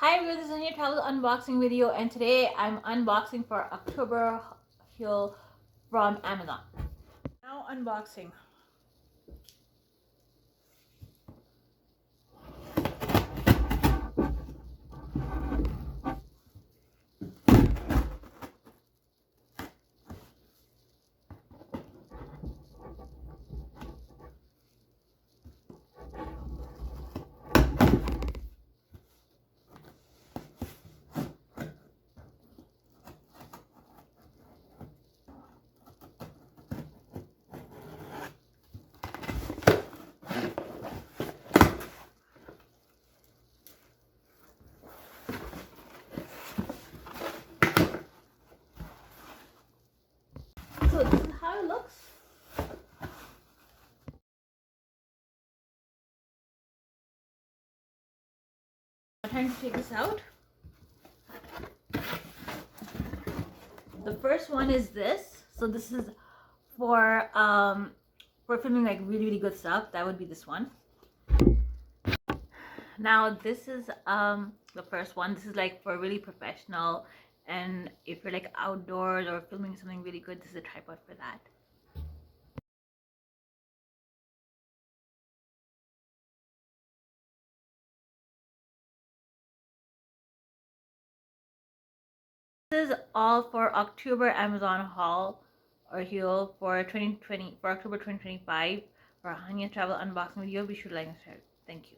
Hi everyone, this is HunyahTravels unboxing video, and today I'm unboxing for October haul from Amazon. Now unboxing. So this is how it looks. I'm trying to take this out. The first one is this. So this is for filming like really good stuff. That would be this one. Now this is the first one. This is like for really professional, and if you're like outdoors or filming something really good, this is a tripod for that. This is all for October Amazon haul or haul for October 2025 for Hunya Travel unboxing video. Be sure to like and share. Thank you.